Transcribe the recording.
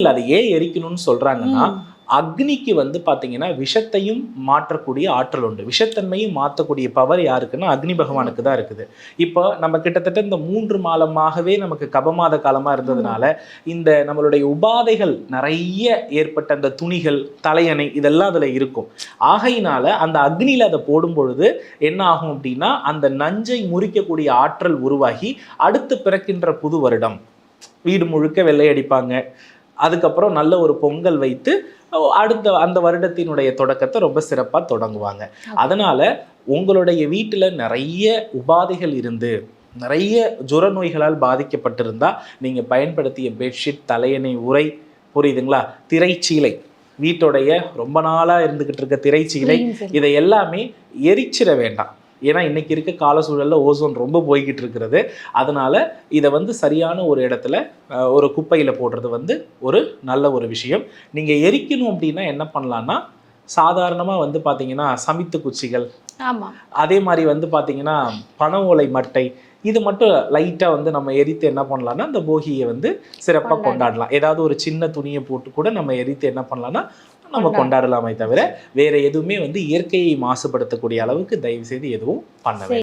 இல்ல அது ஏன் எரிக்கணும்னு சொல்றாங்கன்னா, அக்னிக்கு வந்து பாத்தீங்கன்னா விஷத்தையும் மாற்றக்கூடிய ஆற்றல் உண்டு. விஷத்தன்மையும் மாற்றக்கூடிய பவர் யாருக்குன்னா அக்னி பகவானுக்கு தான் இருக்குது. இப்போ நம்ம கிட்டத்தட்ட இந்த 3 மாதமாகவே நமக்கு கபமாத காலமா இருந்ததுனால, இந்த நம்மளுடைய உபாதைகள் நிறைய ஏற்பட்ட அந்த துணிகள், தலையணை இதெல்லாம் அதுல இருக்கும். ஆகையினால அந்த அக்னியில அதை போடும் பொழுது என்ன ஆகும் அப்படின்னா, அந்த நஞ்சை முறிக்கக்கூடிய ஆற்றல் உருவாகி அடுத்து பிறக்கின்ற புது வருடம் வீடு முழுக்க வெள்ளை அடிப்பாங்க. அதுக்கப்புறம் நல்ல ஒரு பொங்கல் வைத்து அடுத்த அந்த வருடத்தினுடைய தொடக்கத்தை ரொம்ப சிறப்பாக தொடங்குவாங்க. அதனால உங்களுடைய வீட்டில் நிறைய உபாதைகள் இருந்து நிறைய ஜுர நோய்களால் பாதிக்கப்பட்டிருந்தா நீங்க பயன்படுத்திய பெட்ஷீட், தலையணை, உறை, புரியுதுங்களா, திரைச்சீலை, வீட்டுடைய ரொம்ப நாளா இருந்துகிட்டு இருக்க திரைச்சீலை, இதை எல்லாமே எரிச்சிட வேண்டாம். ஏன்னா இன்னைக்கு இருக்க கால சூழல்ல ஓசோன் ரொம்ப போய்கிட்டு இருக்கிறது. அதனால இதை வந்து சரியான ஒரு இடத்துல ஒரு குப்பையில போடுறது வந்து ஒரு நல்ல ஒரு விஷயம். நீங்க எரிக்கணும் அப்படின்னா என்ன பண்ணலாம்னா, சாதாரணமா வந்து பாத்தீங்கன்னா சமித்து குச்சிகள், அதே மாதிரி வந்து பாத்தீங்கன்னா பனை ஓலை மட்டை, இது மட்டும் லைட்டா வந்து நம்ம எரித்து என்ன பண்ணலாம்னா அந்த போகியை வந்து சிறப்பா கொண்டாடலாம். ஏதாவது ஒரு சின்ன துணியை போட்டு கூட நம்ம எரித்து என்ன பண்ணலாம்னா நம்ம கொண்டாடலாமே தவிர வேற எதுவுமே வந்து இயற்கையை மாசுபடுத்தக்கூடிய அளவுக்கு தயவு செய்து எதுவும் பண்ண வேண்டாம்.